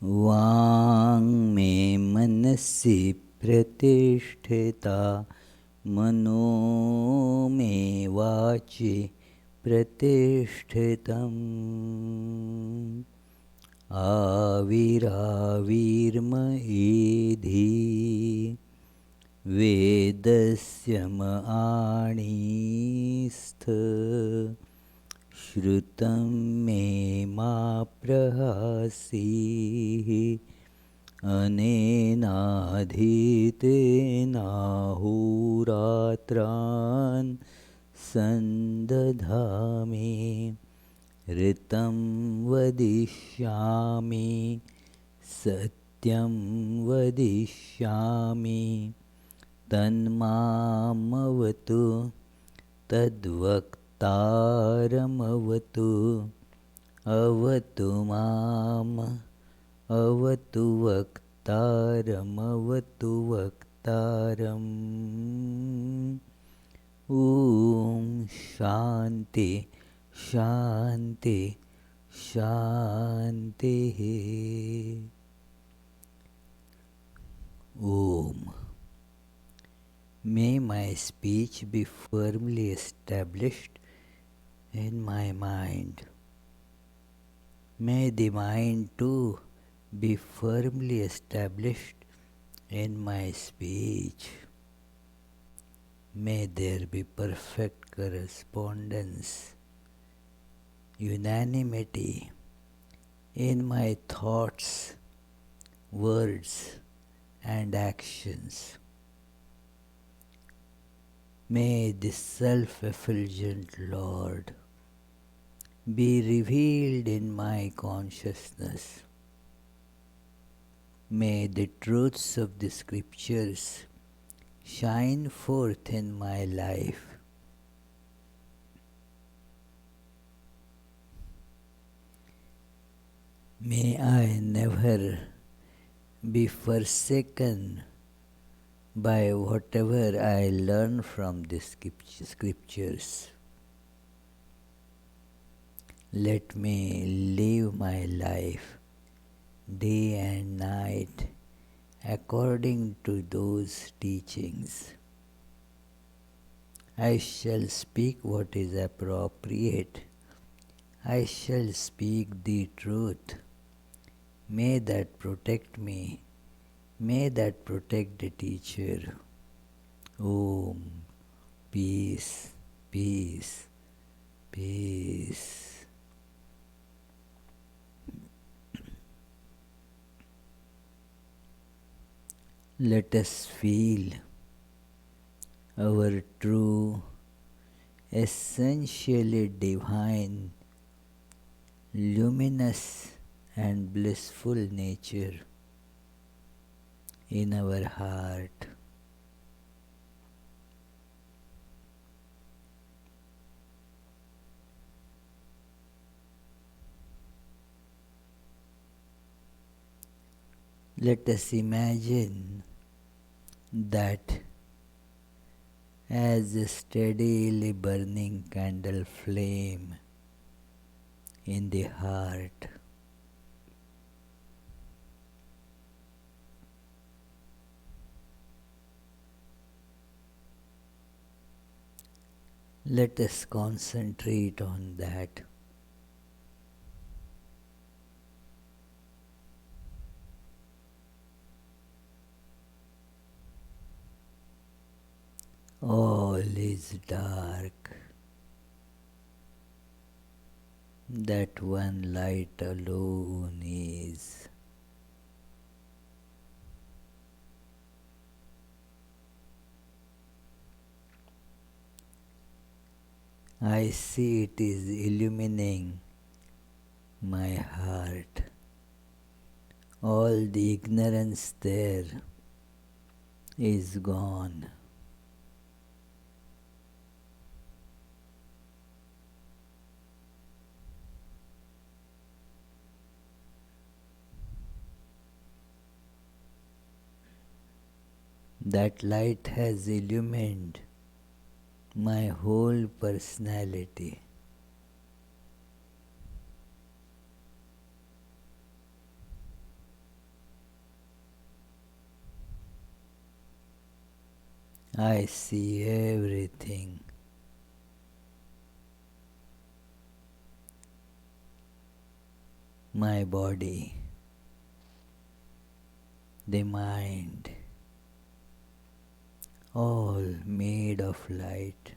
वाङ्मे मनसि प्रतिष्ठिता मनो मे वाचि प्रतिष्ठितम् आविराविर्म एधि वेदस्य आणीस्थ श्रुतं मे मा प्रहासीः अनेनाधीतेनाहोरात्रान् सन्दधामि ऋतं वदिष्यामि सत्यं वदिष्यामि तन्मामवतु तद्वक्तारमवतु अवतु माम् अवतु वक्तारमवतु वक्तारम् ॐ शान्ति शान्ति शान्तिः ॐ May my speech be firmly established in my mind. May the mind too be firmly established in my speech. May there be perfect correspondence, unanimity in my thoughts, words, and actions. May the self-effulgent Lord be revealed in my consciousness. May the truths of the scriptures shine forth in my life. May I never be forsaken by whatever I learn from the scriptures. Let me live my life day and night according to those teachings. I shall speak what is appropriate. I shall speak the truth. May that protect me. May that protect the teacher. Om. Peace, peace, peace. Let us feel our true, essentially divine, luminous and blissful nature in our heart. Let us imagine that as a steadily burning candle flame in the heart, let us concentrate on that. All is dark. That one light alone is. I see it is illumining my heart. All the ignorance there is gone. That light has illumined my whole personality. I see everything. My body, the mind, all made of light.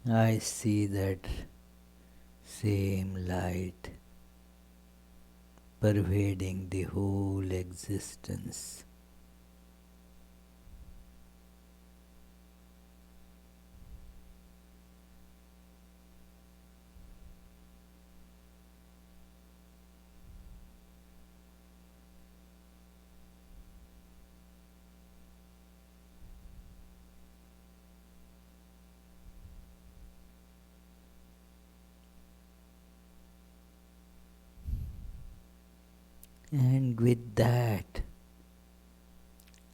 I see that same light pervading the whole existence. And with that,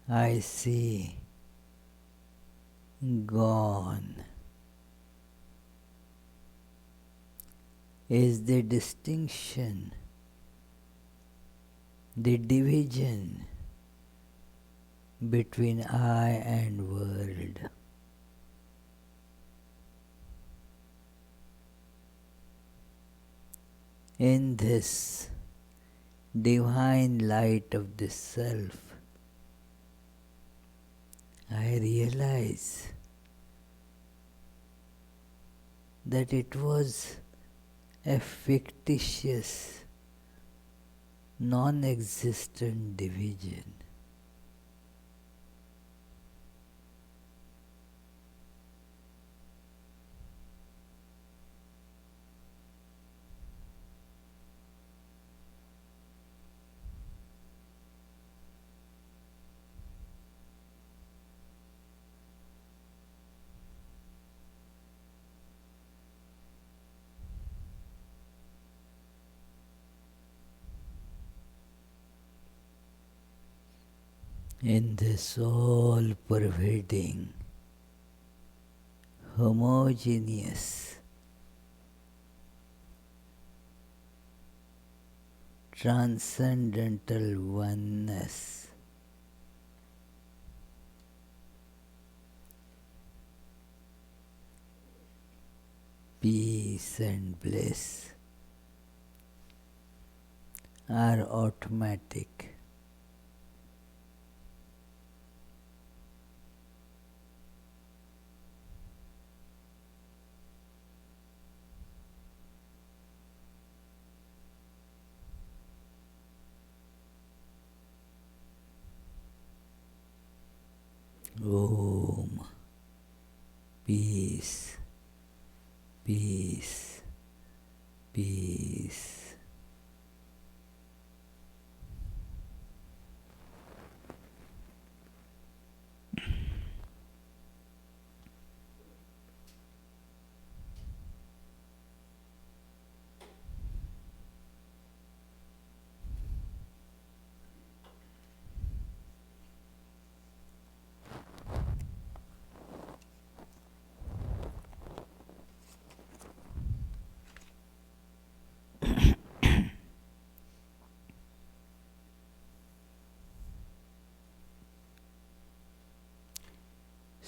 I see gone is the distinction, the division between I and world. In this divine light of the self, I realize that it was a fictitious, non-existent division. In this all-pervading, homogeneous, transcendental oneness, peace and bliss are automatic. Om. Peace, peace, peace.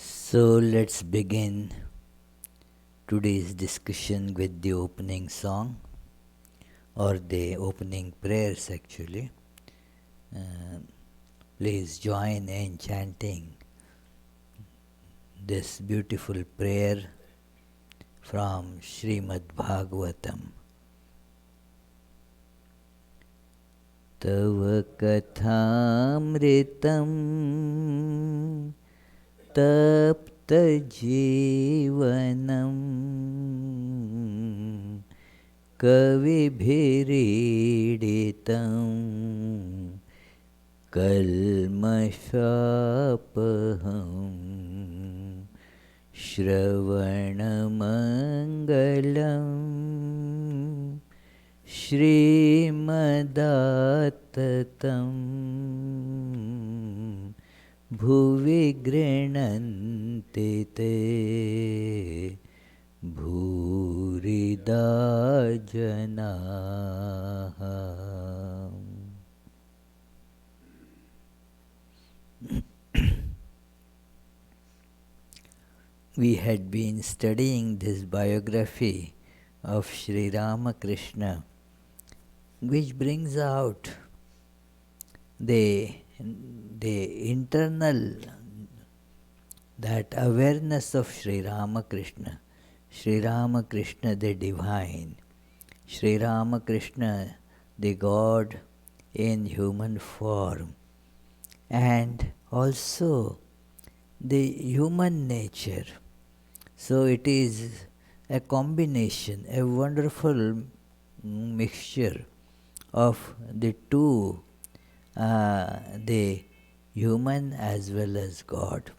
So let's begin today's discussion with the opening song, or the opening prayers actually. Please join in chanting this beautiful prayer from Srimad Bhagavatam. Tava kathamritam tapta jivanam kavibhiriditam kalmashapaham shravanamangalam श्रीमदाततं भुवि गृह्णन्ति ते भूरिदा जनाः. We had been studying this biography of Sri Ramakrishna, which brings out the internal, that awareness of Sri Ramakrishna, Sri Ramakrishna the divine, Sri Ramakrishna the God in human form, and also the human nature. So it is a combination, a wonderful mixture of the two, the human as well as God.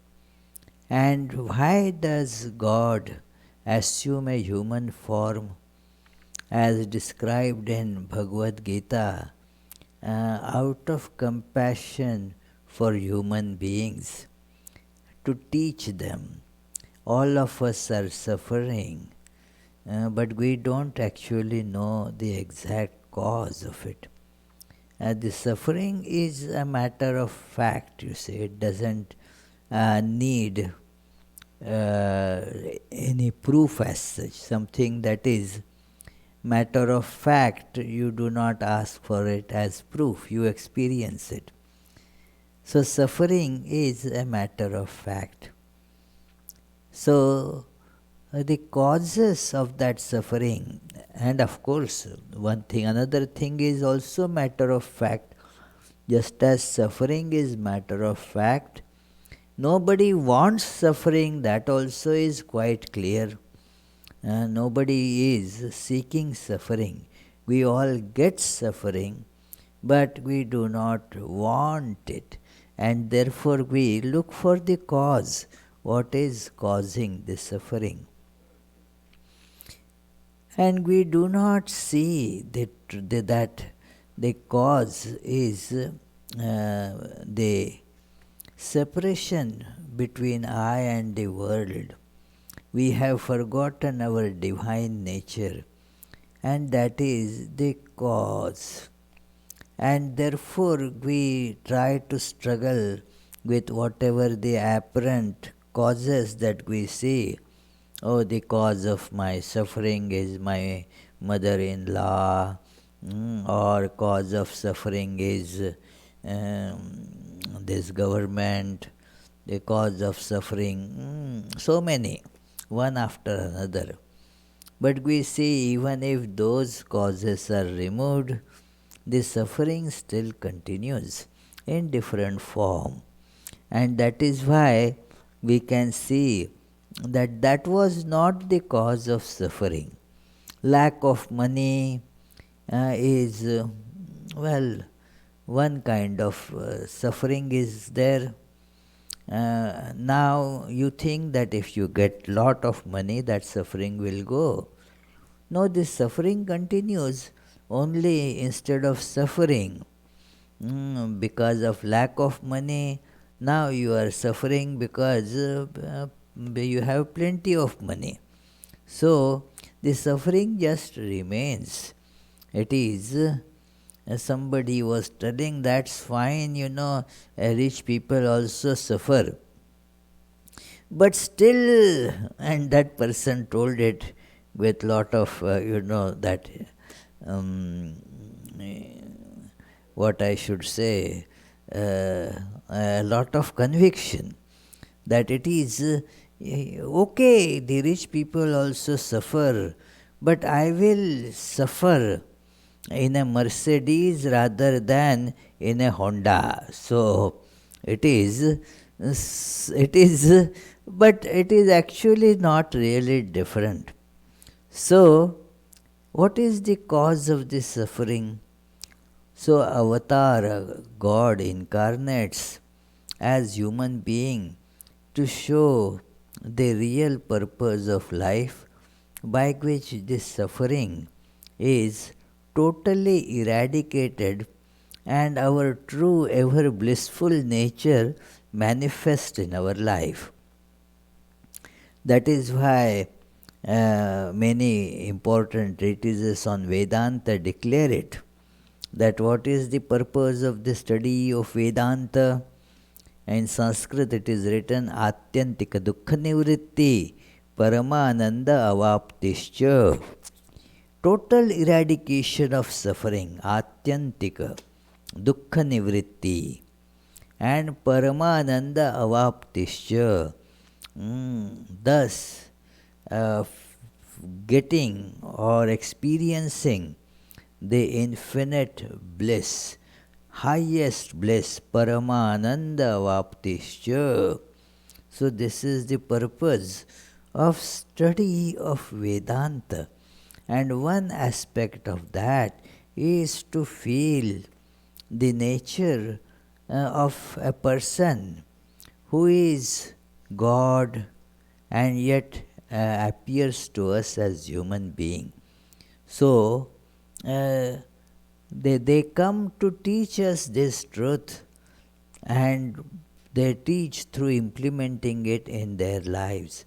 And why does God assume a human form as described in Bhagavad Gita? Out of compassion for human beings, to teach them. All of us are suffering, but we don't actually know the exact cause of it. The suffering is a matter of fact, you see. It doesn't need any proof as such. Something that is matter of fact, you do not ask for it as proof, you experience it. So suffering is a matter of fact. So the causes of that suffering, and of course another thing is also matter of fact. Just as suffering is matter of fact, nobody wants suffering, that also is quite clear. Nobody is seeking suffering. We all get suffering, but we do not want it. And therefore we look for the cause. What is causing the suffering? And we do not see that the cause is the separation between I and the world. We have forgotten our divine nature, and that is the cause. And therefore we try to struggle with whatever the apparent causes that we see. Oh, the cause of my suffering is my mother-in-law, or cause of suffering is this government, the cause of suffering, so many, one after another. But we see, even if those causes are removed, the suffering still continues in different form. And that is why we can see that that was not the cause of suffering. Lack of money is, one kind of suffering is there. Now you think that if you get lot of money, that suffering will go. No, this suffering continues. Only instead of suffering because of lack of money, now you are suffering because you have plenty of money. So the suffering just remains. It is, somebody was telling, that's fine, rich people also suffer. But still, and that person told it with lot of, that, what I should say, a lot of conviction, that it is okay, the rich people also suffer, but I will suffer in a Mercedes rather than in a Honda. So it is, but it is actually not really different. So what is the cause of this suffering? So Avatar, God incarnates as human being to show the real purpose of life, by which this suffering is totally eradicated and our true ever blissful nature manifests in our life. That is why many important treatises on Vedanta declare it, that what is the purpose of the study of Vedanta? In Sanskrit it is written Atyantika Dukkha Nivritti Paramananda Avaptischa. Total eradication of suffering, Atyantika Dukkha Nivritti, and Paramananda Avaptischa. Thus, getting or experiencing the infinite bliss, highest bliss, Paramananda Avaptischa. So this is the purpose of study of Vedanta. And one aspect of that is to feel the nature of a person who is God and yet appears to us as human being. So, they come to teach us this truth, and they teach through implementing it in their lives.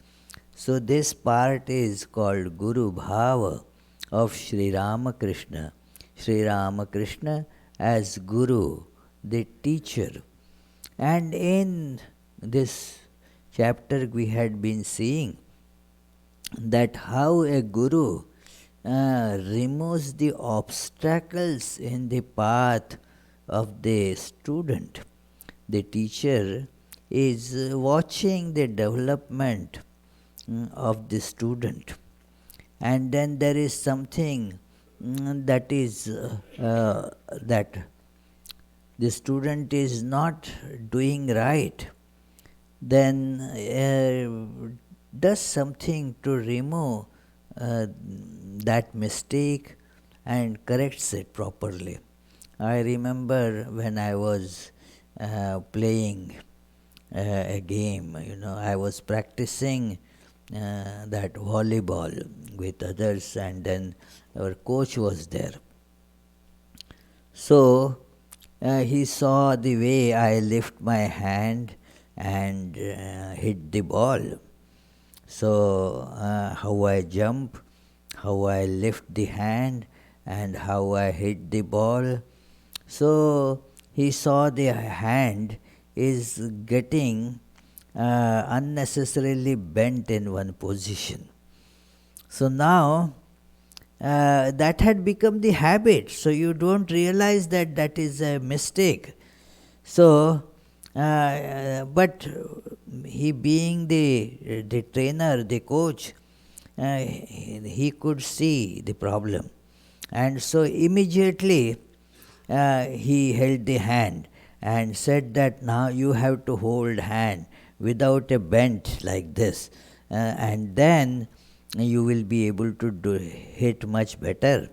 So this part is called Guru Bhava of Sri Ramakrishna. Sri Ramakrishna as Guru, the teacher. And in this chapter we had been seeing that how a Guru removes the obstacles in the path of the student. The teacher is watching the development of the student, and then there is something that is that the student is not doing right, then does something to remove that mistake and corrects it properly. I remember when I was playing a game, I was practicing that volleyball with others, and then our coach was there. So he saw the way I lift my hand and hit the ball. So how I jump, how I lift the hand, and how I hit the ball. So he saw the hand is getting unnecessarily bent in one position. So now that had become the habit. So you don't realize that that is a mistake. So, but he being the trainer, the coach, he could see the problem. And so immediately he held the hand and said that now you have to hold hand without a bend like this, and then you will be able to hit much better.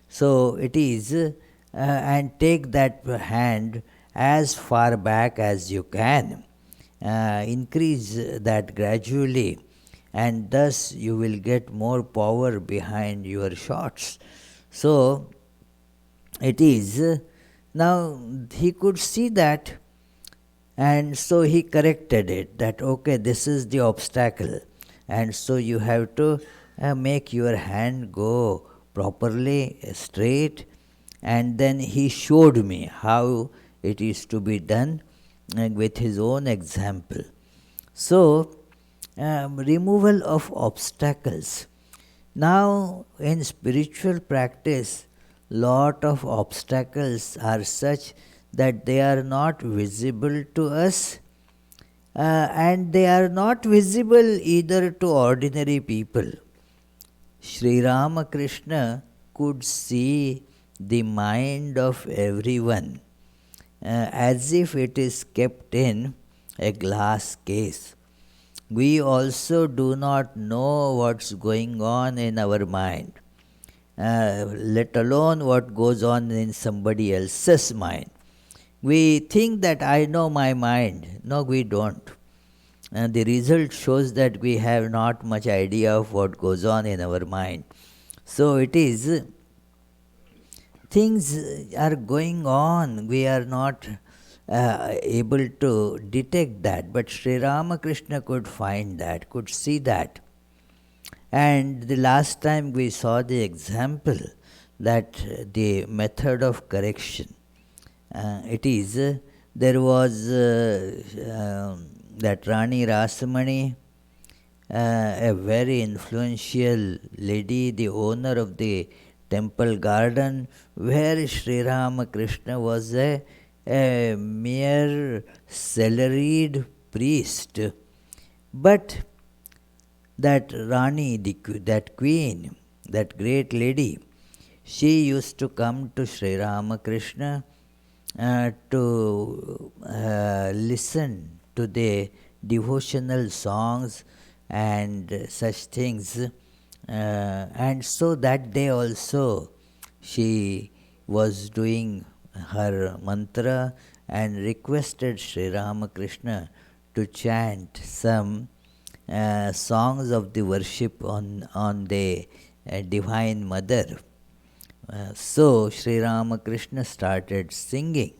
So it is, and take that hand as far back as you can. Increase that gradually, and thus you will get more power behind your shots. So it is, now he could see that, and so he corrected it, that okay, this is the obstacle, and so you have to make your hand go properly straight. And then he showed me how it is to be done with his own example. So removal of obstacles. Now in spiritual practice, lot of obstacles are such that they are not visible to us, and they are not visible either to ordinary people. Sri Ramakrishna could see the mind of everyone as if it is kept in a glass case. We also do not know what's going on in our mind, let alone what goes on in somebody else's mind. We think that I know my mind. No, we don't. And the result shows that we have not much idea of what goes on in our mind. So it is things are going on. We are not able to detect that. But Sri Ramakrishna could find that, could see that. And the last time we saw the example that the method of correction. It is there was that Rani Rasamani, a very influential lady, the owner of the temple garden, where Sri Ramakrishna was a mere salaried priest. But that Rani, that queen, that great lady, she used to come to Sri Ramakrishna to listen to the devotional songs and such things. And so that day also she was doing her mantra and requested Sri Ramakrishna to chant some songs of the worship on the Divine Mother. So Sri Ramakrishna started singing,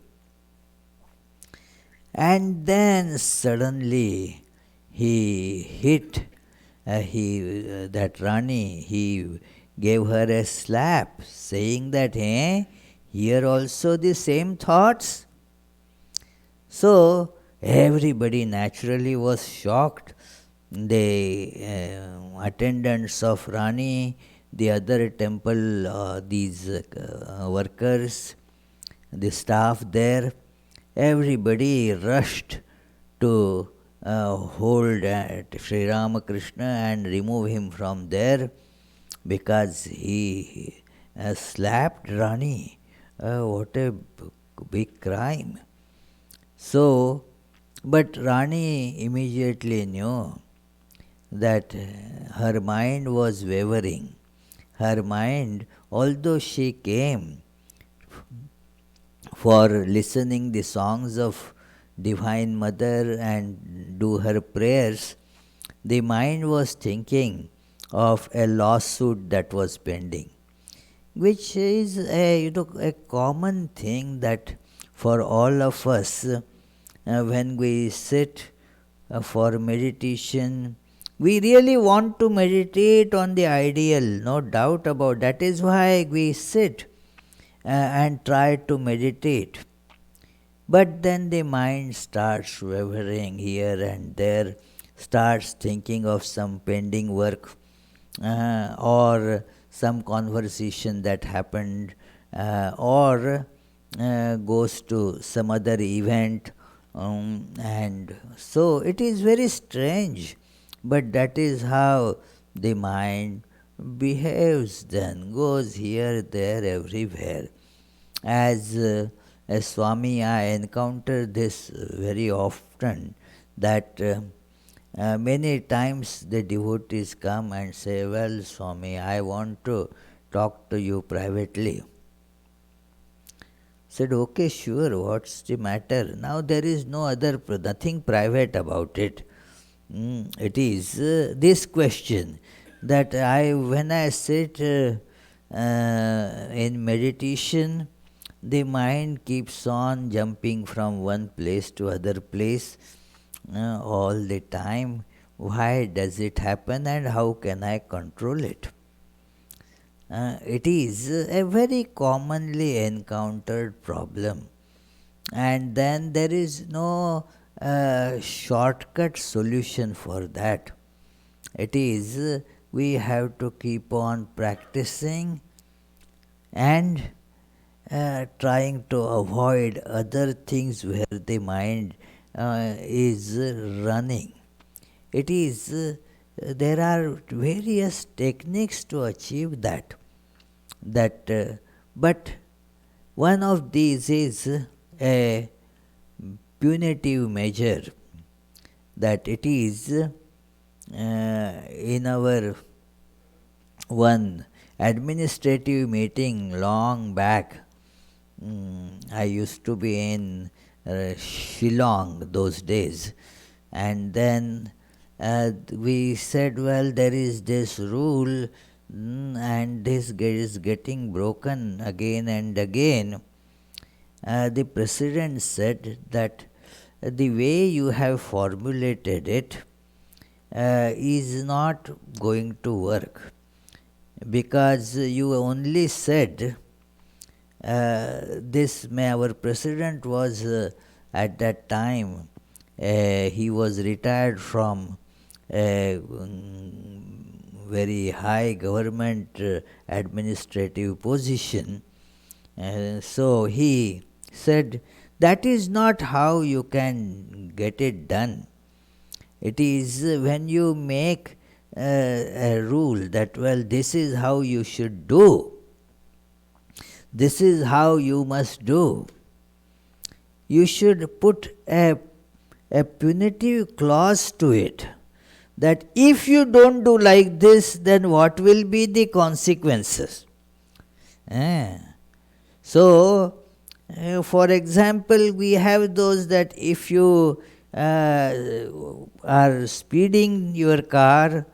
and then suddenly he hit that Rani. He gave her a slap, saying that, here also the same thoughts. So everybody naturally was shocked. The attendants of Rani, the other temple, these workers, the staff there, everybody rushed to hold Sri Ramakrishna and remove him from there, because he slapped Rani. What a big crime. So, but Rani immediately knew that her mind was wavering. Her mind, although she came for listening the songs of Divine Mother and do her prayers, the mind was thinking of a lawsuit that was pending, which is a common thing that for all of us, when we sit for meditation, we really want to meditate on the ideal, no doubt about that. Is why we sit and try to meditate. But then the mind starts wavering here and there, starts thinking of some pending work, or some conversation that happened, or goes to some other event. And so it is very strange, but that is how the mind behaves then, goes here, there, everywhere. As Swami, I encounter this very often, that many times the devotees come and say, well, Swami, I want to talk to you privately. Said, okay, sure, what's the matter? Now there is nothing private about it. It is this question that when I sit in meditation, the mind keeps on jumping from one place to other place all the time. Why does it happen, and how can I control it? It is a very commonly encountered problem, and then there is no shortcut solution for that. It is we have to keep on practicing and trying to avoid other things where the mind is running. It is there are various techniques to achieve that. But one of these is a punitive measure, that it is in our one administrative meeting long back. I used to be in Shillong those days, and then we said, well, there is this rule and this is getting broken again and again. The president said that the way you have formulated it is not going to work, because you only said our president was at that time, he was retired from a very high government administrative position. So he said, that is not how you can get it done. It is when you make a rule that, well, this is how you should do, this is how you must do. You should put a punitive clause to it, that if you don't do like this, then what will be the consequences? So, for example, we have those that if you are speeding your car,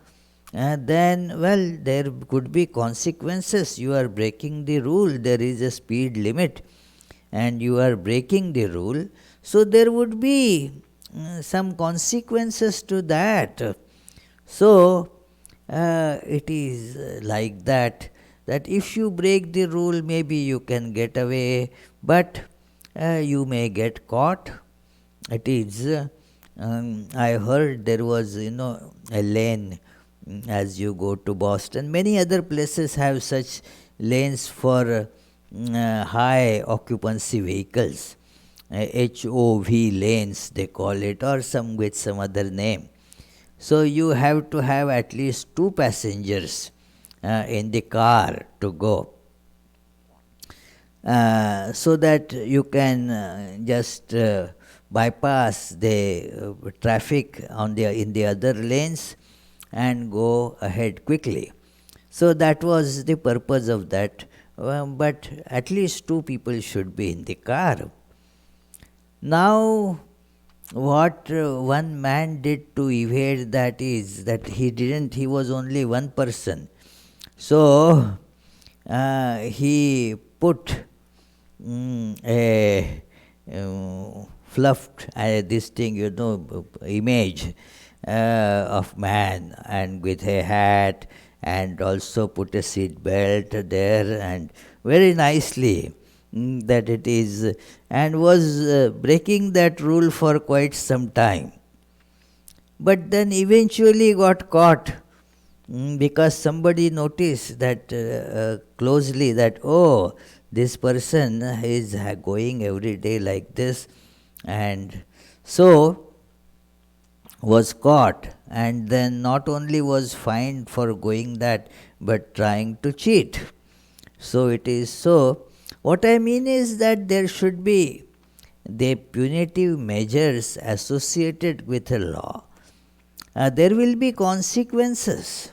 then, well, there could be consequences. You are breaking the rule. There is a speed limit and you are breaking the rule. So, there would be some consequences to that. So, it is like that, that if you break the rule, maybe you can get away, but you may get caught. It is, I heard there was, a lane as you go to Boston. Many other places have such lanes for high occupancy vehicles, HOV lanes they call it, or some with some other name. So you have to have at least 2 passengers in the car to go, so that you can just bypass the traffic in the other lanes and go ahead quickly. So that was the purpose of that. But at least 2 people should be in the car. Now, what one man did to evade that is that he was only one person. So, he put a fluffed this thing, image of man, and with a hat, and also put a seat belt there, and very nicely that it is, and was breaking that rule for quite some time. But then eventually got caught, because somebody noticed that closely that, oh, this person is going every day like this, and so was caught, and then not only was fined for going that, but trying to cheat. So it is so. What I mean is that there should be the punitive measures associated with a law. There will be consequences.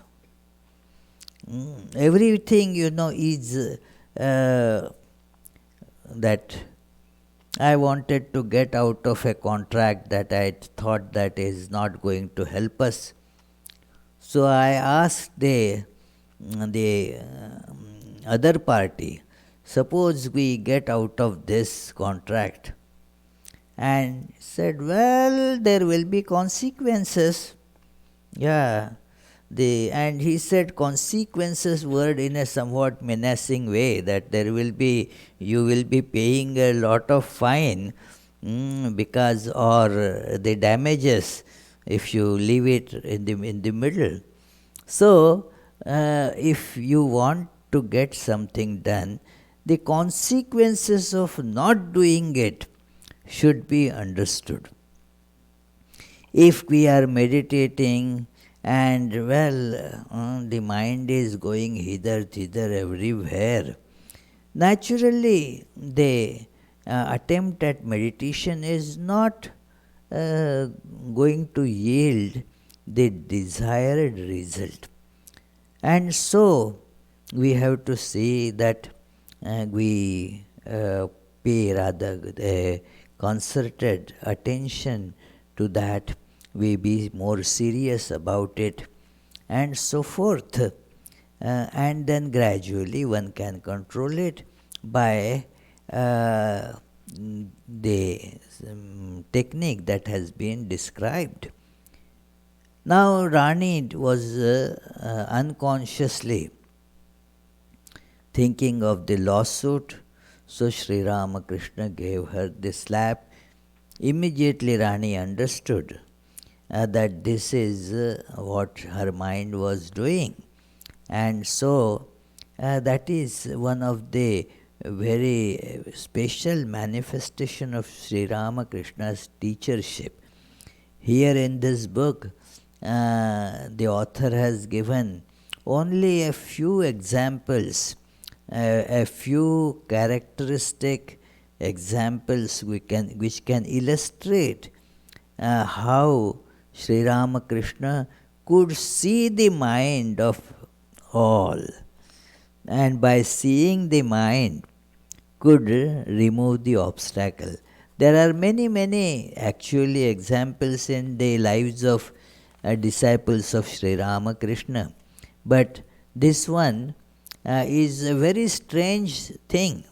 Everything, is that I wanted to get out of a contract that I thought that is not going to help us. So I asked the other party, suppose we get out of this contract, and said, well, there will be consequences. Yeah. And he said consequences word in a somewhat menacing way, that you will be paying a lot of fine, because, or the damages if you leave it in the middle. So, if you want to get something done, the consequences of not doing it should be understood. If we are meditating, and the mind is going hither, thither, everywhere, naturally the attempt at meditation is not going to yield the desired result. And so we have to see that we pay rather concerted attention to that, we be more serious about it, and so forth. and then gradually one can control it by uh, the technique that has been described. Now Rani was unconsciously thinking of the lawsuit, so Sri Ramakrishna gave her the slap. Immediately Rani understood that this is what her mind was doing. And so that is one of the very special manifestation of Sri Ramakrishna's teachership. Here in this book, the author has given only a few examples, a few characteristic examples which can illustrate how Sri Ramakrishna could see the mind of all, and by seeing the mind could remove the obstacle. There are many actually examples in the lives of disciples of Sri Ramakrishna, but this one is a very strange thing,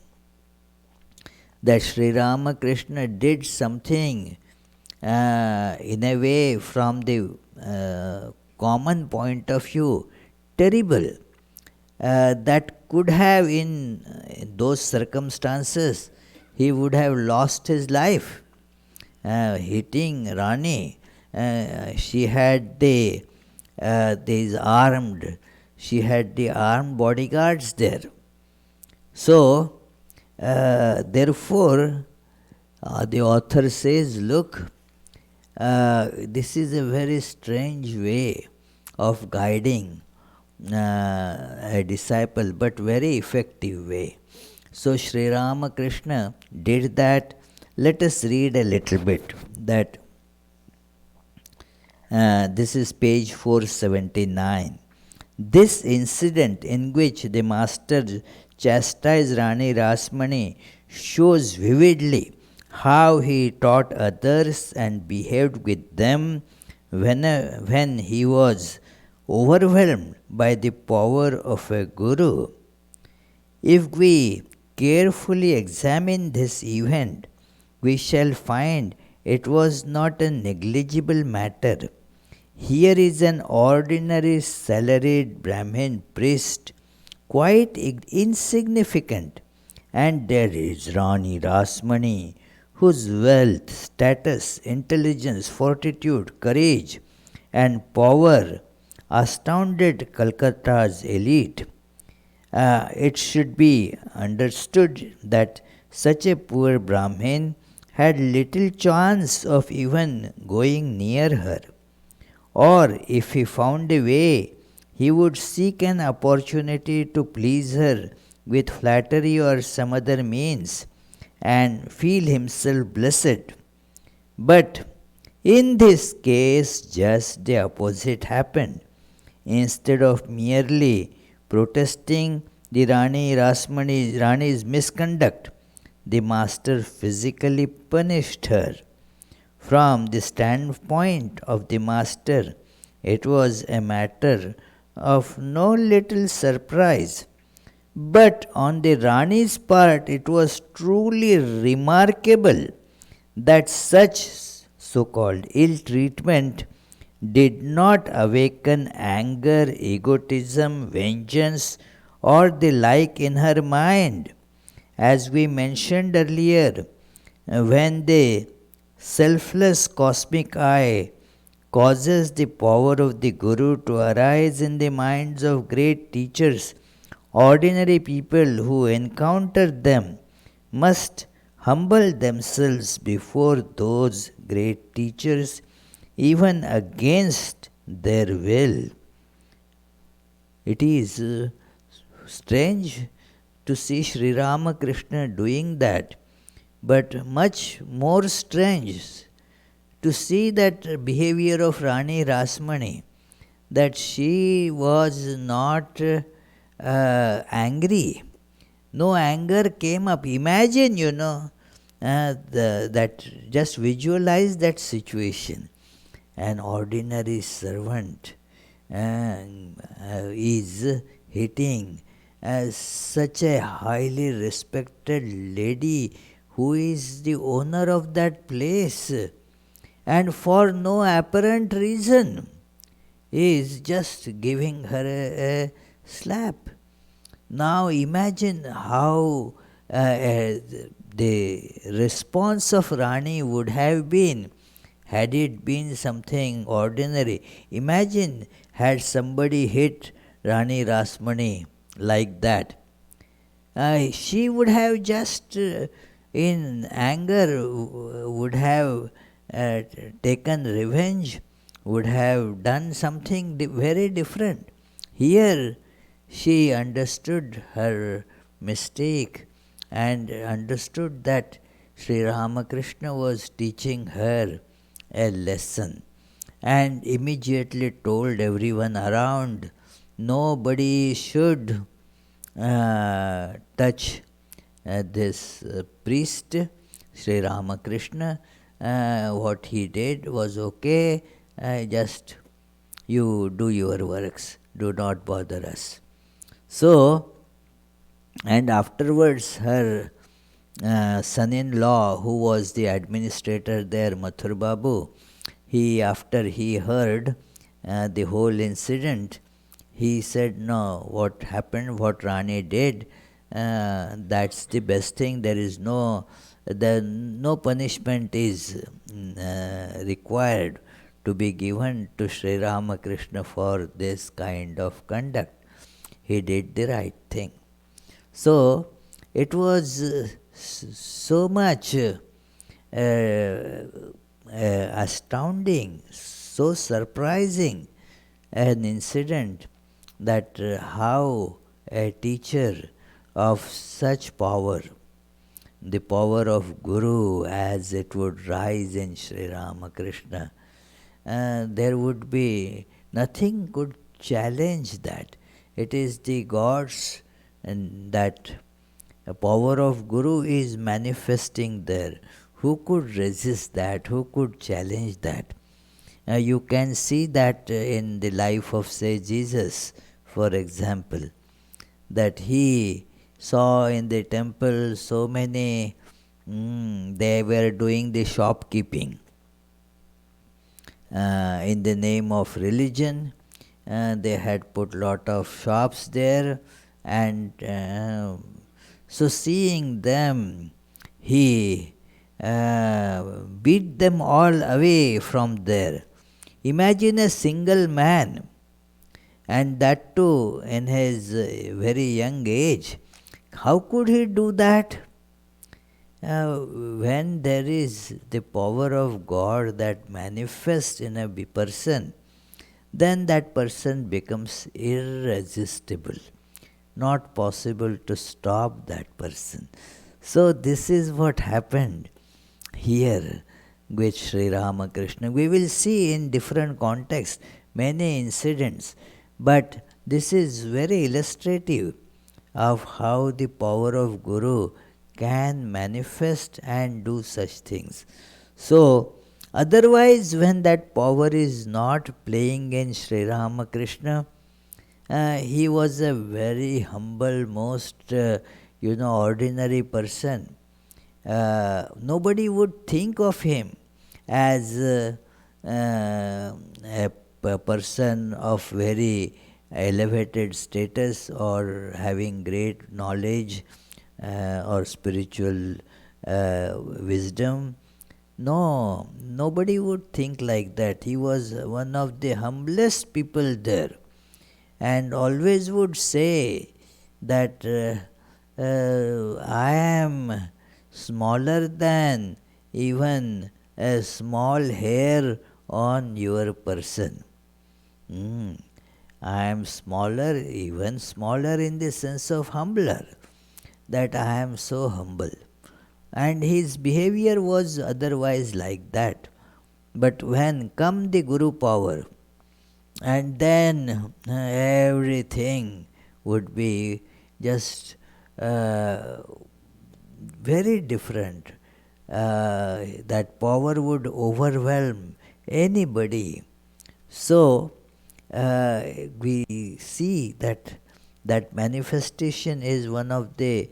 that Sri Ramakrishna did something in a way from the common point of view terrible, that could have in those circumstances he would have lost his life. Hitting Rani, she had the armed bodyguards there. So therefore the author says, look, this is a very strange way of guiding a disciple, but very effective way. So Sri Ramakrishna did that. Let us read a little bit that. This is page 479. This incident in which the master chastised Rani Rasmani shows vividly how he taught others and behaved with them when he was overwhelmed by the power of a guru. If we carefully examine this event, we shall find it was not a negligible matter. Here is an ordinary salaried Brahmin priest, quite insignificant, and there is Rani Rasmani, whose wealth, status, intelligence, fortitude, courage, and power astounded Calcutta's elite. It should be understood that such a poor Brahmin had little chance of even going near her, or if he found a way, he would seek an opportunity to please her with flattery or some other means, and feel himself blessed. But in this case, just the opposite happened. Instead of merely protesting the Rani's misconduct, the master physically punished her. From the standpoint of the master, it was a matter of no little surprise. But on the Rani's part, it was truly remarkable that such so-called ill treatment did not awaken anger, egotism, vengeance, or the like in her mind. As we mentioned earlier, when the selfless cosmic eye causes the power of the Guru to arise in the minds of great teachers, ordinary people who encounter them must humble themselves before those great teachers, even against their will. It is strange to see Sri Ramakrishna doing that, but much more strange to see that behavior of Rani Rasmani, that she was not angry. No anger came up. Imagine, that just visualize that situation. An ordinary servant is hitting as such a highly respected lady who is the owner of that place, and for no apparent reason is just giving her a slap. Now imagine how the response of Rani would have been had it been something ordinary. Imagine had somebody hit Rani Rasmani like that. She would have just, in anger, would have uh, taken revenge, would have done something very different. Here, she understood her mistake and understood that Sri Ramakrishna was teaching her a lesson, and immediately told everyone around nobody should touch this priest, Sri Ramakrishna. What he did was okay, just you do your works, do not bother us. So, and afterwards, her son in law, who was the administrator there, Mathur Babu, after he heard the whole incident, he said, no, what happened, what Rani did, that's the best thing. There is no punishment is required to be given to Sri Ramakrishna for this kind of conduct. He did the right thing. So it was so much astounding, so surprising an incident that how a teacher of such power, the power of Guru as it would rise in Sri Ramakrishna, there would be nothing could challenge that. It is the God's, and that power of Guru is manifesting there. Who could resist that? Who could challenge that? You can see that in the life of, say, Jesus, for example, that he saw in the temple so many, they were doing the shopkeeping in the name of religion. They had put lot of shops there, and so seeing them, he beat them all away from there. Imagine a single man, and that too in his very young age. How could he do that? When there is the power of God that manifests in a person, then that person becomes irresistible. Not possible to stop that person. So this is what happened here with Sri Ramakrishna. We will see in different contexts many incidents, but this is very illustrative of how the power of Guru can manifest and do such things. So, otherwise, when that power is not playing in Sri Ramakrishna, he was a very humble, most ordinary person. Nobody would think of him as a person of very elevated status or having great knowledge or spiritual wisdom. No, nobody would think like that. He was one of the humblest people there, and always would say that I am smaller than even a small hair on your person. I am smaller, even smaller in the sense of humbler, that I am so humble. And his behavior was otherwise like that. But when come the Guru power, and then everything would be just very different. That power would overwhelm anybody. So we see that That manifestation is one of the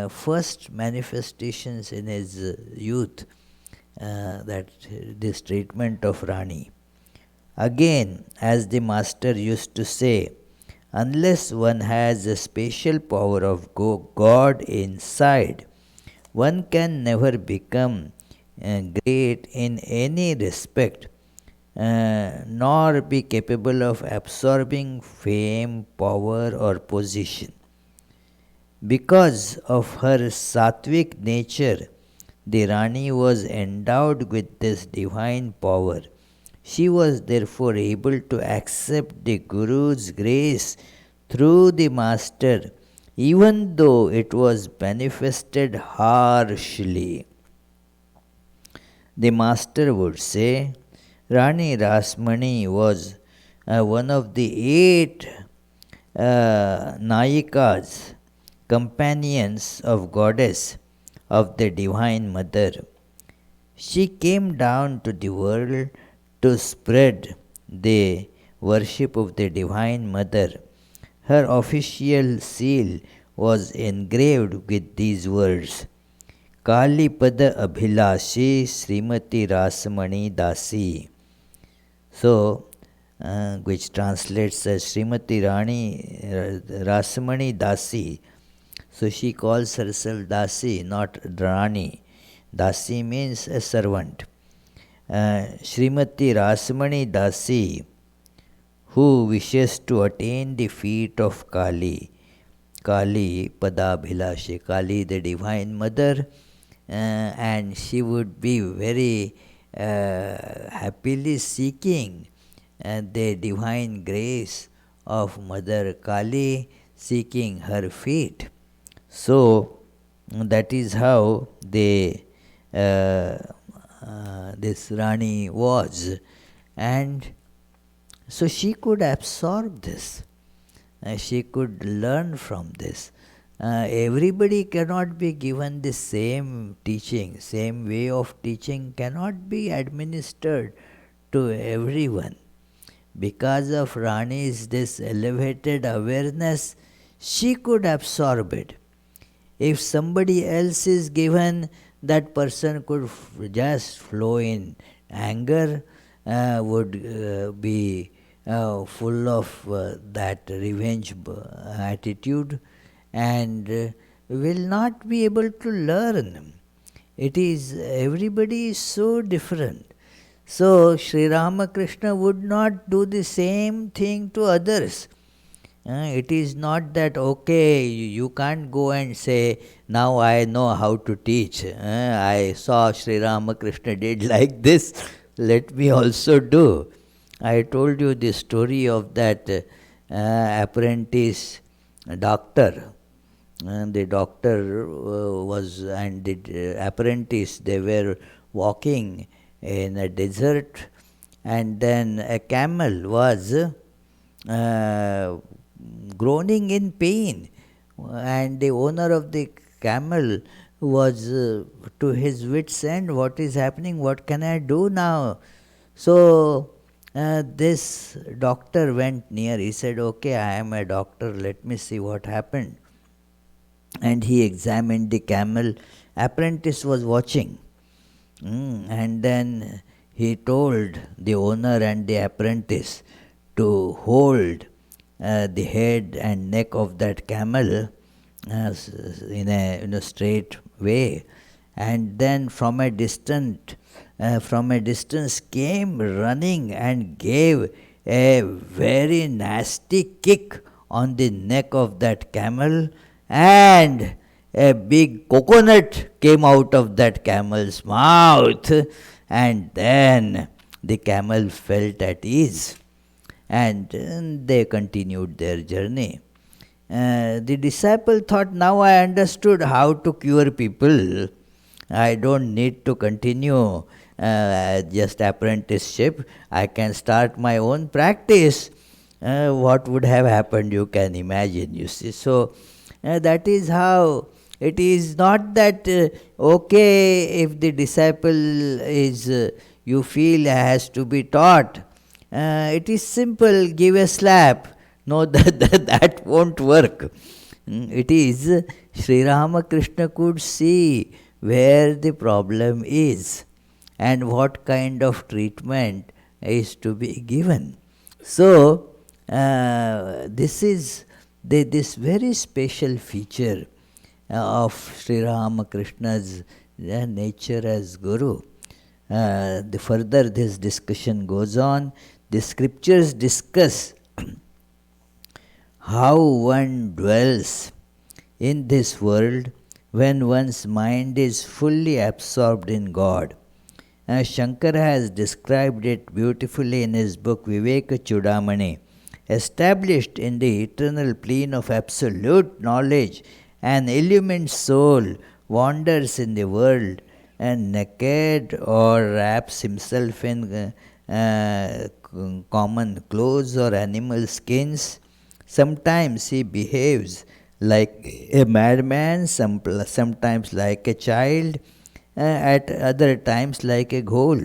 first manifestations in his youth, that this treatment of Rani. Again, as the master used to say, unless one has a special power of God inside, one can never become great in any respect, nor be capable of absorbing fame, power, or position. Because of her sattvic nature, the Rani was endowed with this divine power. She was therefore able to accept the Guru's grace through the Master, even though it was manifested harshly. The Master would say, Rani Rasmani was one of the 8 Nayikas, companions of Goddess, of the Divine Mother. She came down to the world to spread the worship of the Divine Mother. Her official seal was engraved with these words, Kali Pada Abhilashi Srimati Rasmani Dasi. So, which translates as Srimati Rani Rasmani Dasi. So she calls herself Dasi, not Rani. Dasi means a servant. Srimati Rasmani Dasi, who wishes to attain the feet of Kali. Kali Padabhilashi, Kali the Divine Mother, and she would be very happily seeking the divine grace of Mother Kali, seeking her feet. So that is how this Rani was, and so she could absorb this. She could learn from this. Everybody cannot be given the same teaching, same way of teaching cannot be administered to everyone. Because of Rani's this elevated awareness, she could absorb it. If somebody else is given, that person could just flow in anger, would be full of that revenge attitude, and will not be able to learn. It is, everybody is so different. So Sri Ramakrishna would not do the same thing to others. It is not that, okay, you can't go and say, now I know how to teach. I saw Sri Ramakrishna did like this, let me also do. I told you the story of that apprentice doctor. The doctor and the apprentice, they were walking in a desert, and then a camel was groaning in pain, and the owner of the camel was to his wits' end. What is happening? What can I do now? So this doctor went near. He said, okay, I am a doctor, let me see what happened. And he examined the camel. Apprentice was watching. And then he told the owner and the apprentice to hold the head and neck of that camel in a straight way, and then from a distance came running and gave a very nasty kick on the neck of that camel, and a big coconut came out of that camel's mouth, and then the camel felt at ease, and they continued their journey. The disciple thought, now I understood how to cure people. I don't need to continue just apprenticeship. I can start my own practice. What would have happened, you can imagine, you see. So that is how it is. Not that, okay, if the disciple is, you feel has to be taught. It is simple, give a slap. No, that won't work. It is Sri Ramakrishna could see where the problem is and what kind of treatment is to be given. So, this is this very special feature of Sri Ramakrishna's nature as Guru. The further this discussion goes on, the scriptures discuss how one dwells in this world when one's mind is fully absorbed in God. Shankara has described it beautifully in his book Viveka Chudamani. Established in the eternal plane of absolute knowledge, an illumined soul wanders in the world and naked or wraps himself in common clothes or animal skins. Sometimes he behaves like a madman, sometimes like a child, at other times like a ghoul.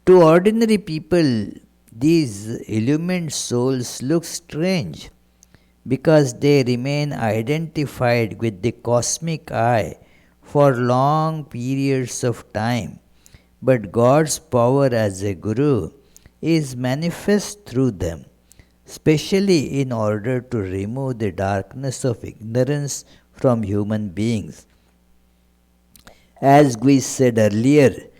To ordinary people, these illumined souls look strange because they remain identified with the cosmic eye for long periods of time. But God's power as a Guru is manifest through them, specially in order to remove the darkness of ignorance from human beings. As we said earlier,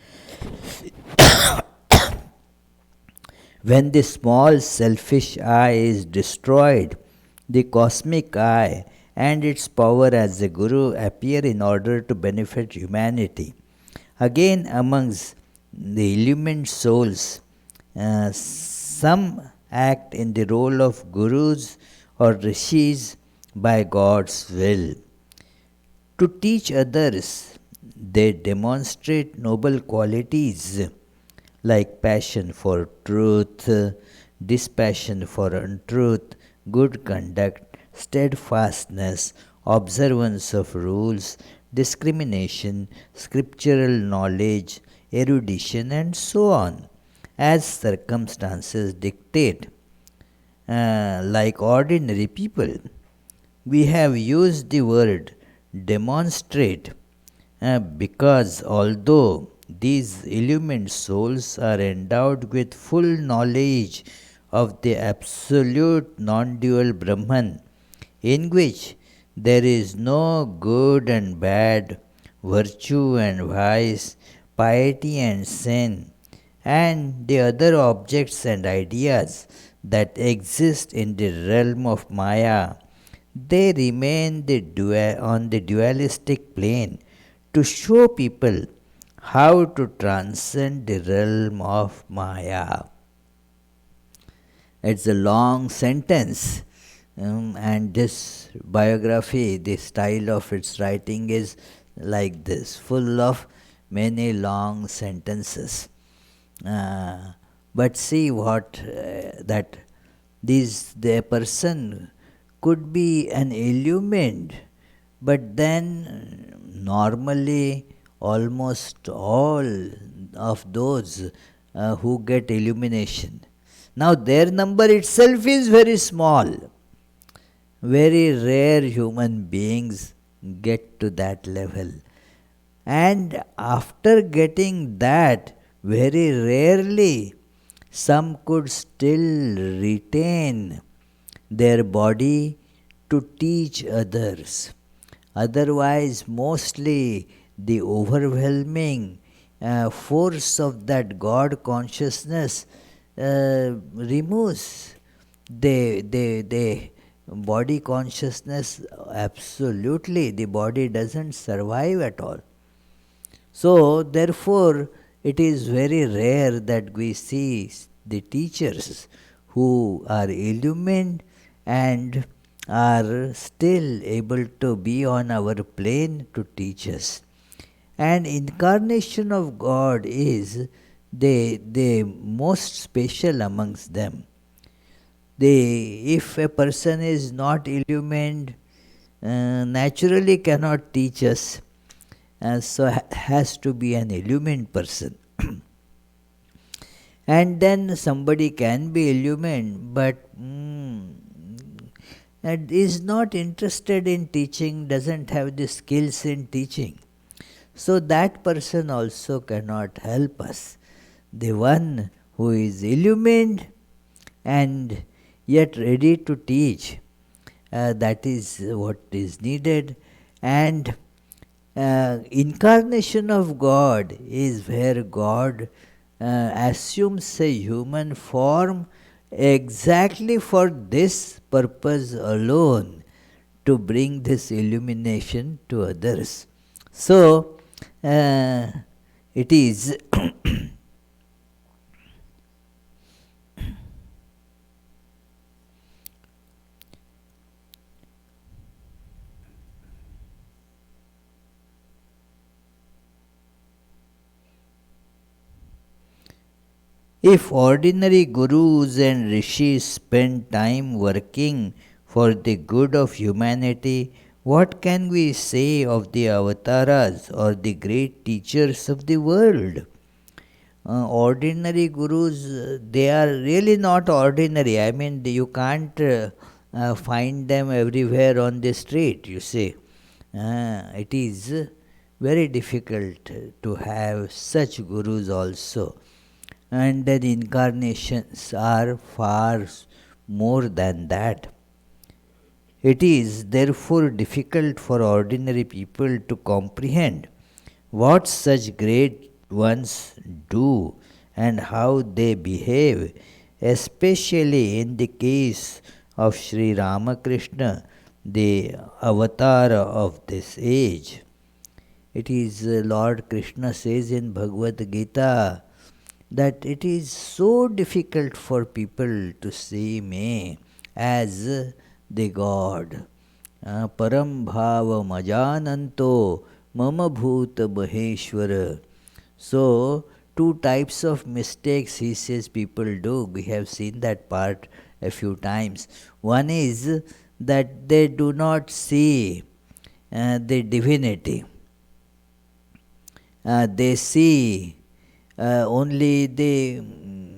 when the small selfish I is destroyed, the cosmic I and its power as a Guru appear in order to benefit humanity. Again, amongst the illumined souls, some act in the role of Gurus or Rishis by God's will. To teach others, they demonstrate noble qualities like passion for truth, dispassion for untruth, good conduct, steadfastness, observance of rules, discrimination, scriptural knowledge, erudition, and so on, as circumstances dictate. Like ordinary people, we have used the word demonstrate because although these illumined souls are endowed with full knowledge of the absolute non-dual Brahman, in which there is no good and bad, virtue and vice, piety and sin, and the other objects and ideas that exist in the realm of Maya, they remain on the dualistic plane to show people how to transcend the realm of Maya. It's a long sentence, and this biography, the style of its writing is like this, full of many long sentences. But see what that the person could be an illumined, but then normally almost all of those who get illumination, now their number itself is very small. Very rare human beings get to that level. And after getting that, very rarely some could still retain their body to teach others. Otherwise, mostly the overwhelming force of that God consciousness removes the body consciousness. Absolutely, the body doesn't survive at all. So, therefore, it is very rare that we see the teachers who are illumined and are still able to be on our plane to teach us. And incarnation of God is the most special amongst them. If a person is not illumined, naturally cannot teach us, so has to be an illumined person. And then somebody can be illumined, but and is not interested in teaching, doesn't have the skills in teaching. So that person also cannot help us. The one who is illumined and yet ready to teach, that is what is needed. And incarnation of God is where God assumes a human form exactly for this purpose alone, to bring this illumination to others. So, it is if ordinary gurus and rishis spend time working for the good of humanity, what can we say of the avatars or the great teachers of the world? Ordinary gurus, they are really not ordinary. I mean, you can't find them everywhere on the street, you see. It is very difficult to have such gurus also. And their incarnations are far more than that. It is therefore difficult for ordinary people to comprehend what such great ones do and how they behave, especially in the case of Sri Ramakrishna, the avatar of this age. It is Lord Krishna says in Bhagavad Gita that it is so difficult for people to see me as the God. Param bhava majananto mama bhuta maheshwara. So, two types of mistakes he says people do. We have seen that part a few times. One is that they do not see the divinity. They see only the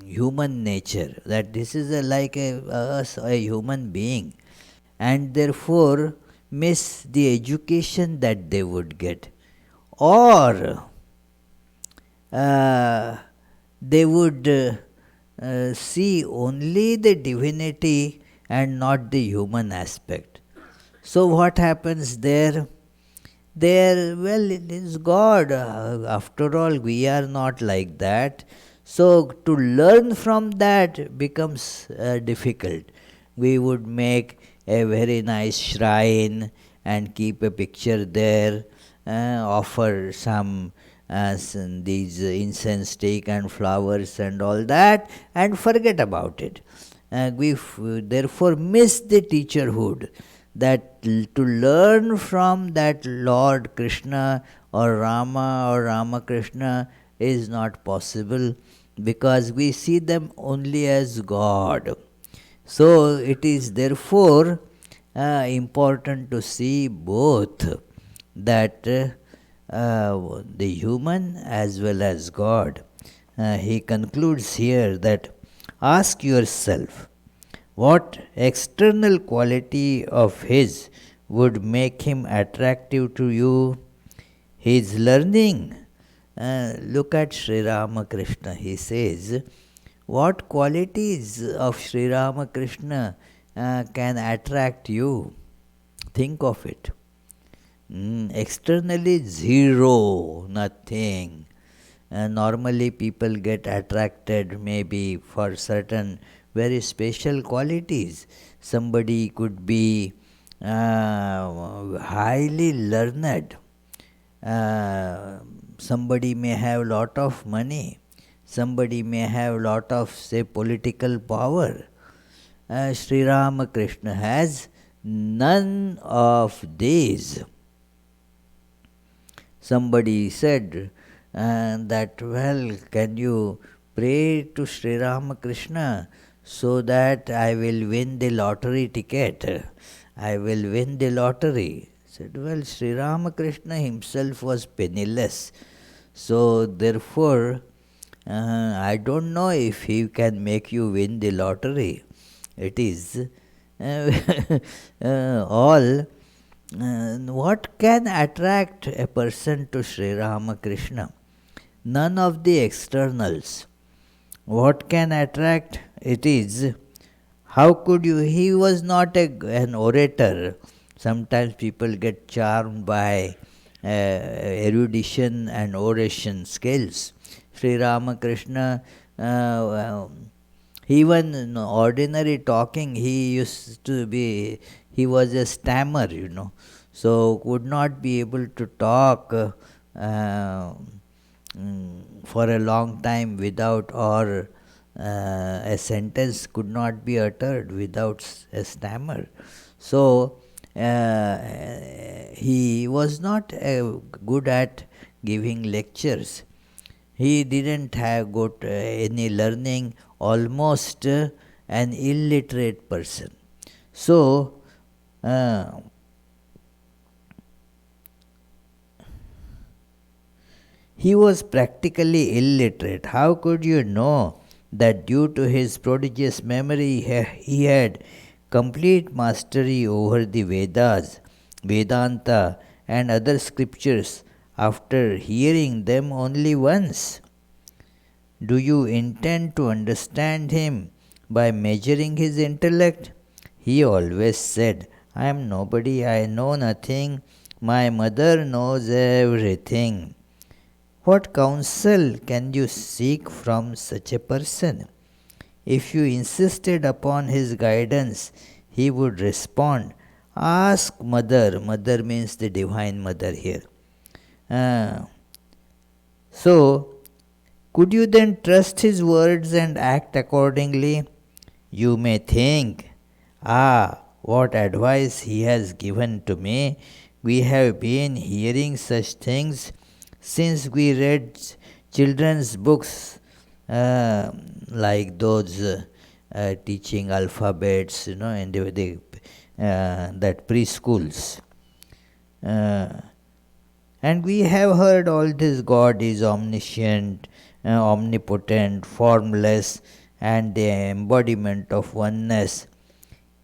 human nature, that this is like a human being, and therefore miss the education that they would get, or they would see only the divinity and not the human aspect. So what happens there? There, well, it is God. After all, we are not like that. So to learn from that becomes difficult. We would make a very nice shrine and keep a picture there, offer some these incense stick and flowers and all that, and forget about it. Therefore miss the teacherhood, that to learn from that Lord Krishna or Rama or Ramakrishna is not possible, because we see them only as God. So it is therefore important to see both, that the human as well as God. He concludes here that ask yourself, what external quality of his would make him attractive to you? His learning. Look at Sri Ramakrishna. He says, what qualities of Sri Ramakrishna can attract you? Think of it. Externally, zero, nothing. Normally, people get attracted maybe for certain very special qualities. Somebody could be highly learned. Somebody may have lot of money. Somebody may have lot of, say, political power. Sri Ramakrishna has none of these. Somebody said that, well, can you pray to Sri Ramakrishna so that I will win the lottery ticket? I will win the lottery. Said, well, Sri Ramakrishna himself was penniless. So therefore, I don't know if he can make you win the lottery. It is all. What can attract a person to Sri Ramakrishna? None of the externals. What can attract? It is, how could you? He was not an orator. Sometimes people get charmed by erudition and oration skills. Sri Ramakrishna, even in ordinary talking, he used to be, he was a stammer, so could not be able to talk for a long time without, or a sentence could not be uttered without a stammer. So he was not good at giving lectures. He didn't have got any learning, almost an illiterate person. So he was practically illiterate. How could you know that due to his prodigious memory he had complete mastery over the Vedas, Vedanta, and other scriptures after hearing them only once? Do you intend to understand him by measuring his intellect? He always said, I am nobody, I know nothing, my mother knows everything. What counsel can you seek from such a person? If you insisted upon his guidance, he would respond, ask mother. Mother means the divine mother here. So, could you then trust his words and act accordingly? You may think, what advice he has given to me. We have been hearing such things since we read children's books, like those teaching alphabets, in that preschools. And we have heard all this: God is omniscient, omnipotent, formless, and the embodiment of oneness.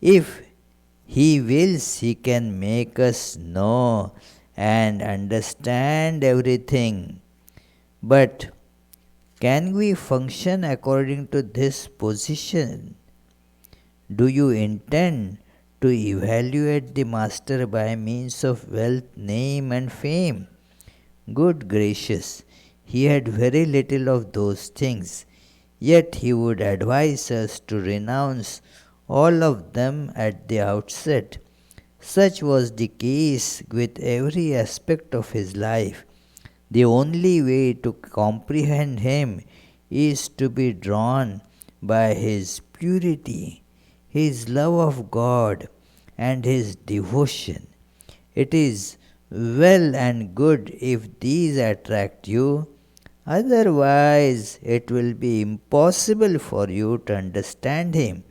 If He wills, He can make us know and understand everything. But can we function according to this position? Do you intend to evaluate the Master by means of wealth, name, and fame? Good gracious, he had very little of those things, yet he would advise us to renounce all of them at the outset. Such was the case with every aspect of his life. The only way to comprehend him is to be drawn by his purity, his love of God, and his devotion. It is well and good if these attract you, otherwise, it will be impossible for you to understand him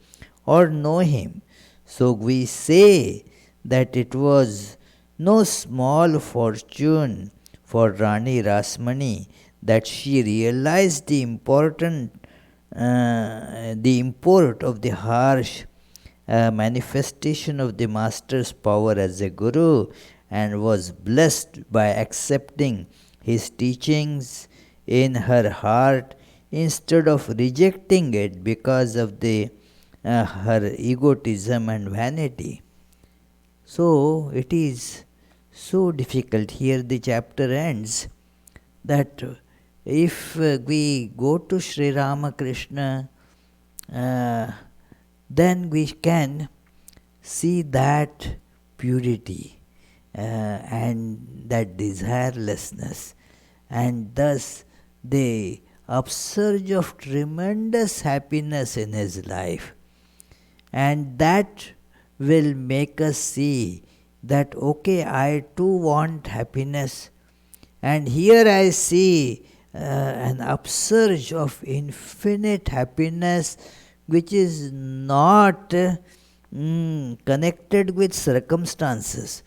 or know him. So we say that it was no small fortune for Rani Rasmani that she realized the import of the harsh manifestation of the Master's power as a Guru, and was blessed by accepting his teachings in her heart instead of rejecting it because of her egotism and vanity. So it is so difficult. Here the chapter ends that if we go to Sri Ramakrishna, then we can see that purity and that desirelessness, and thus the upsurge of tremendous happiness in his life. And that will make us see that, okay, I too want happiness, and here I see an upsurge of infinite happiness which is not connected with circumstances.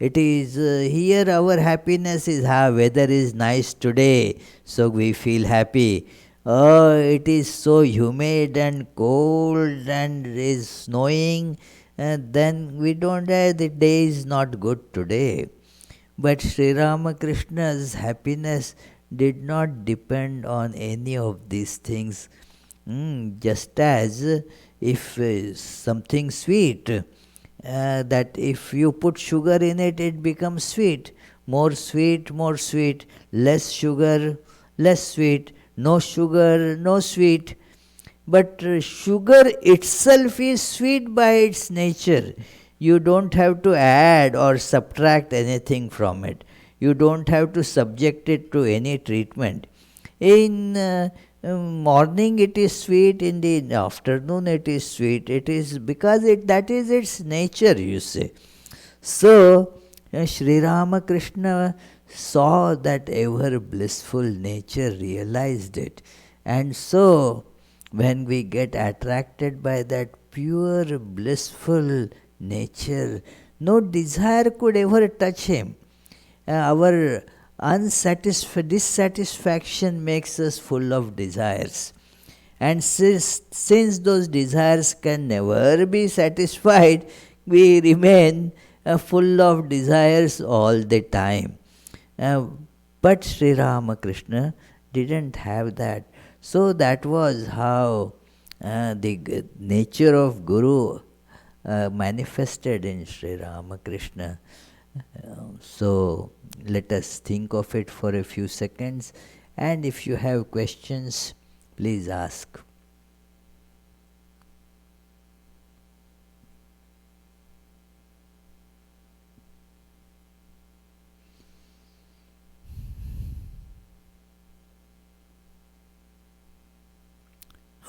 It is here our happiness is weather is nice today, so we feel happy. Oh, it is so humid and cold and is snowing, then we don't the day is not good today. But Sri Ramakrishna's happiness did not depend on any of these things. Just as if something sweet, that if you put sugar in it, it becomes sweet. More sweet, less sugar, less sweet, no sugar, no sweet. But sugar itself is sweet by its nature. You don't have to add or subtract anything from it. You don't have to subject it to any treatment. In morning it is sweet, in the afternoon it is sweet. It is because that is its nature, you say. So, Sri Ramakrishna saw that ever blissful nature, realized it. And so, when we get attracted by that pure blissful nature, no desire could ever touch him. Our dissatisfaction makes us full of desires. And since those desires can never be satisfied, we remain full of desires all the time. Uh, but Sri Ramakrishna didn't have that. So that was how the nature of Guru manifested in Sri Ramakrishna. So let us think of it for a few seconds, and if you have questions, please ask.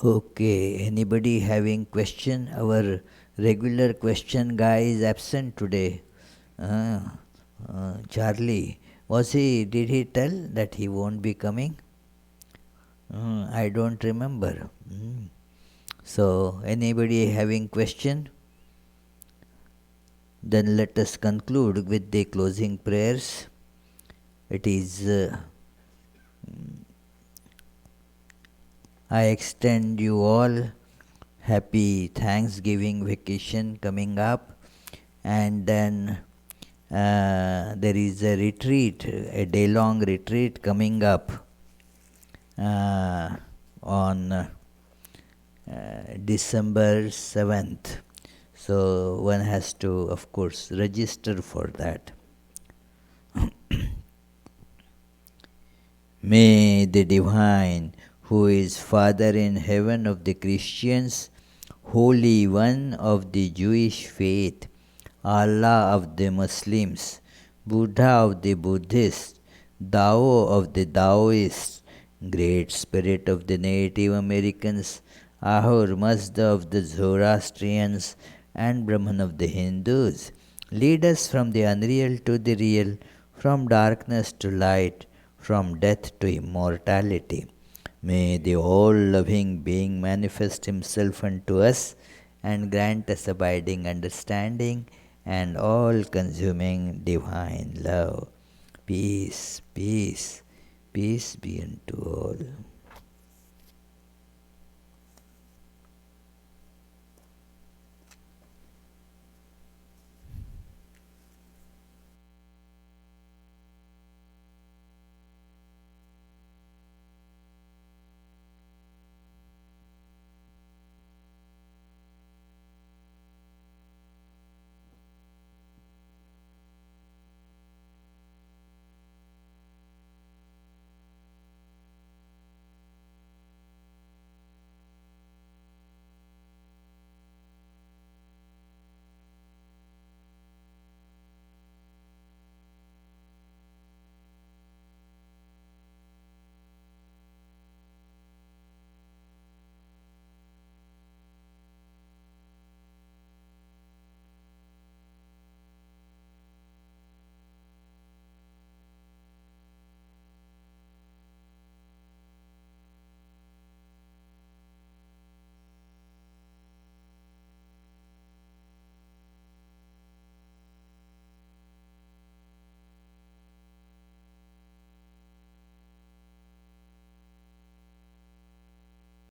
Okay, anybody having question? Our regular question guy is absent today. Charlie, did he tell that he won't be coming? I don't remember. So, anybody having question? Then let us conclude with the closing prayers. It is, I extend you all happy Thanksgiving vacation coming up, and then there is a retreat, a day-long retreat coming up on December 7th. So one has to, of course, register for that. May the Divine, who is Father in heaven of the Christians, Holy One of the Jewish faith, Allah of the Muslims, Buddha of the Buddhists, Tao of the Taoists, Great Spirit of the Native Americans, Ahur Mazda of the Zoroastrians, and Brahman of the Hindus, lead us from the unreal to the real, from darkness to light, from death to immortality. May the all-loving being manifest himself unto us and grant us abiding understanding and all-consuming divine love. Peace, peace, peace be unto all.